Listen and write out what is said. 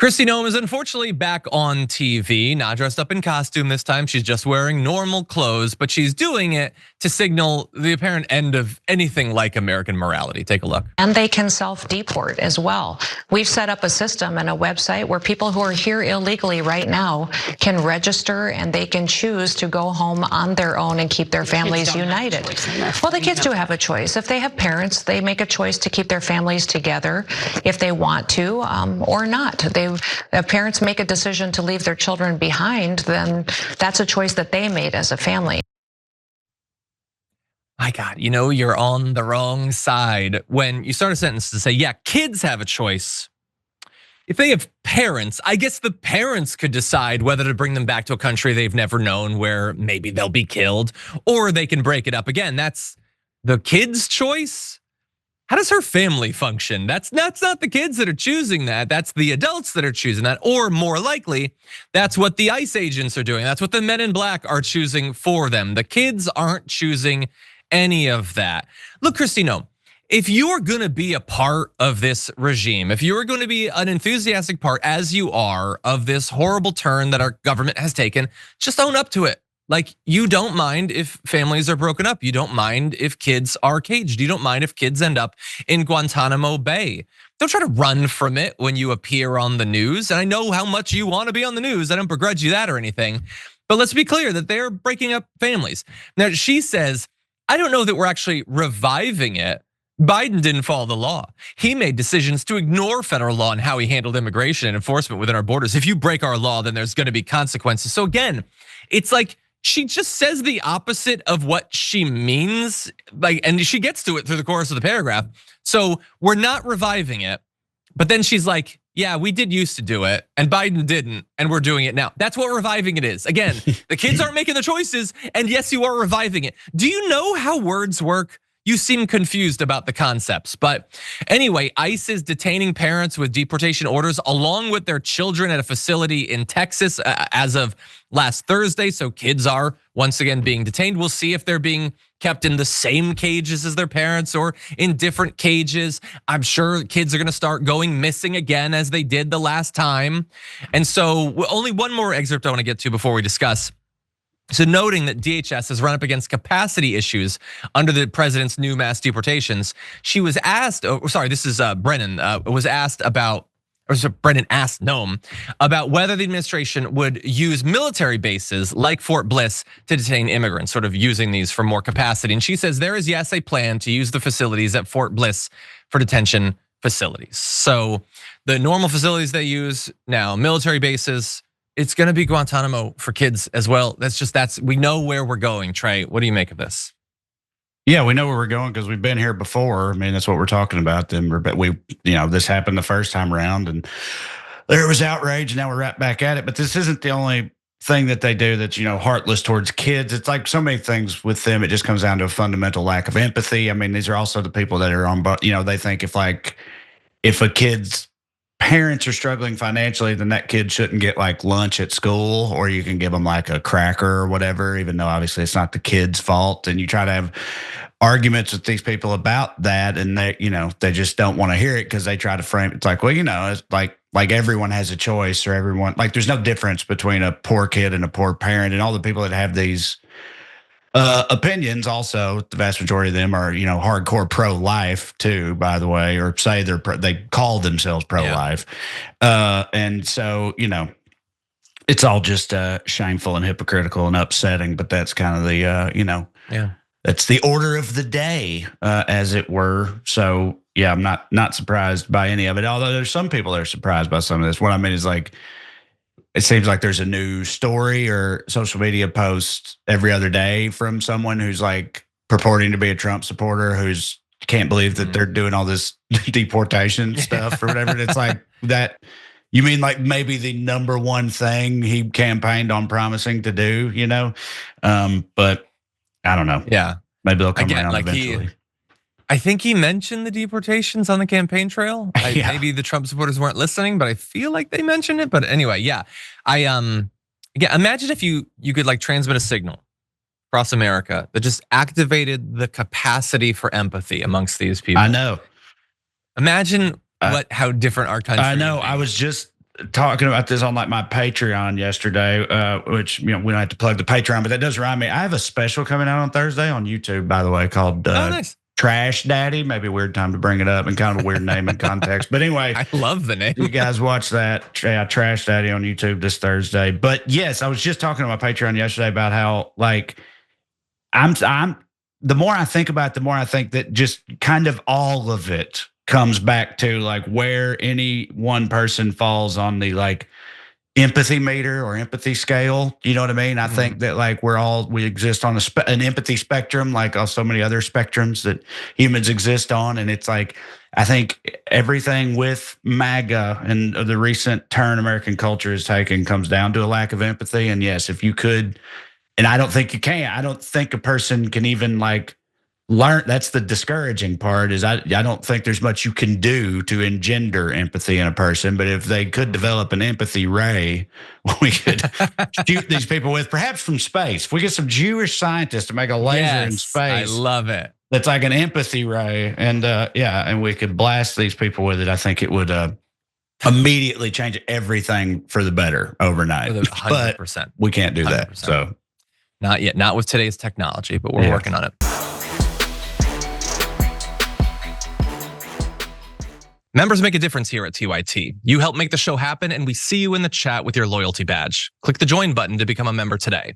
Kristi Noem is unfortunately back on TV, not dressed up in costume this time. She's just wearing normal clothes, but she's doing it to signal the apparent end of anything like American morality. Take a look. And they can self-deport as well. We've set up a system and a website where people who are here illegally right now can register and they can choose to go home on their own and keep their families united. Well, the kids do have a choice. If they have parents, they make a choice to keep their families together if they want to or not. If parents make a decision to leave their children behind, then that's a choice that they made as a family. My God, you know, you're on the wrong side when you start a sentence to say, yeah, kids have a choice. If they have parents, I guess the parents could decide whether to bring them back to a country they've never known where maybe they'll be killed, or they can break it up again. That's the kid's choice. How does her family function? That's not the kids that are choosing that. That's the adults that are choosing that. Or more likely, that's what the ICE agents are doing. That's what the men in black are choosing for them. The kids aren't choosing any of that. Look, Kristi Noem, if you're gonna be a part of this regime, if you're gonna be an enthusiastic part, as you are, of this horrible turn that our government has taken, just own up to it. Like, you don't mind if families are broken up. You don't mind if kids are caged. You don't mind if kids end up in Guantanamo Bay. Don't try to run from it when you appear on the news. And I know how much you want to be on the news. I don't begrudge you that or anything. But let's be clear that they're breaking up families. Now, she says, I don't know that we're actually reviving it. Biden didn't follow the law. He made decisions to ignore federal law and how he handled immigration and enforcement within our borders. If you break our law, then there's gonna be consequences. So again, it's like, she just says the opposite of what she means, and she gets to it through the course of the paragraph. So we're not reviving it, but then she's like, yeah, we did used to do it and Biden didn't, and we're doing it now. That's what reviving it is. Again, the kids aren't making the choices, and yes, you are reviving it. Do you know how words work? You seem confused about the concepts, but anyway, ICE is detaining parents with deportation orders along with their children at a facility in Texas as of last Thursday. So kids are once again being detained. We'll see if they're being kept in the same cages as their parents or in different cages. I'm sure kids are gonna start going missing again as they did the last time. And so only one more excerpt I wanna get to before we discuss. So noting that DHS has run up against capacity issues under the president's new mass deportations, she was asked, this is Brennan, was asked about, Brennan asked Noem about whether the administration would use military bases like Fort Bliss to detain immigrants, sort of using these for more capacity. And she says there is, yes, a plan to use the facilities at Fort Bliss for detention facilities. So the normal facilities they use now, military bases, it's gonna be Guantanamo for kids as well. We know where we're going. Trae, what do you make of this? Yeah, we know where we're going because we've been here before. I mean, that's what we're talking about. This happened the first time around and there was outrage and now we're right back at it. But this isn't the only thing that they do that's, heartless towards kids. It's like so many things with them. It just comes down to a fundamental lack of empathy. I mean, these are also the people that are on, they think if a kid's parents are struggling financially, then that kid shouldn't get like lunch at school, or you can give them like a cracker or whatever, even though obviously it's not the kid's fault. And you try to have arguments with these people about that, and they just don't want to hear it because they try to frame it. It's like, well, it's like everyone has a choice, or everyone, like there's no difference between a poor kid and a poor parent. And all the people that have these opinions, also the vast majority of them are hardcore pro-life too, by the way, or say they call themselves pro-life. Yeah. And so it's all just shameful and hypocritical and upsetting. But that's kind of the that's the order of the day, as it were. So yeah, I'm not surprised by any of it. Although there's some people that are surprised by some of this. What I mean is it seems like there's a new story or social media post every other day from someone who's like purporting to be a Trump supporter who's can't believe that they're doing all this deportation stuff or whatever. It's like that. You mean like maybe the number one thing he campaigned on promising to do, but I don't know. Yeah, maybe they'll come around eventually. I think he mentioned the deportations on the campaign trail. Yeah. Maybe the Trump supporters weren't listening, but I feel like they mentioned it. But anyway, yeah. Imagine if you could like transmit a signal across America that just activated the capacity for empathy amongst these people. I know. Imagine how different our country. I know. I was just talking about this on like my Patreon yesterday, which we don't have to plug the Patreon, but that does remind me. I have a special coming out on Thursday on YouTube, by the way, called nice. Trash Daddy. Maybe a weird time to bring it up and kind of a weird name and context. But anyway, I love the name. You guys watch that Trash Daddy on YouTube this Thursday. But yes, I was just talking to my Patreon yesterday about how like I'm the more I think about it, the more I think that just kind of all of it comes back to like where any one person falls on the like empathy meter or empathy scale. You know what I mean? I think that like we exist on an empathy spectrum, like so many other spectrums that humans exist on. And it's like, I think everything with MAGA and the recent turn American culture has taken comes down to a lack of empathy. And yes, if you could, and I don't think you can, I don't think a person can even like learn. That's the discouraging part is I don't think there's much you can do to engender empathy in a person, but if they could develop an empathy ray, we could shoot these people with, perhaps from space. If we get some Jewish scientists to make a laser in space. I love it. That's like an empathy ray. And and we could blast these people with it. I think it would immediately change everything for the better overnight. 100%. But we can't do that. 100%. So not yet, not with today's technology, but we're working on it. Members make a difference here at TYT. You help make the show happen, and we see you in the chat with your loyalty badge. Click the join button to become a member today.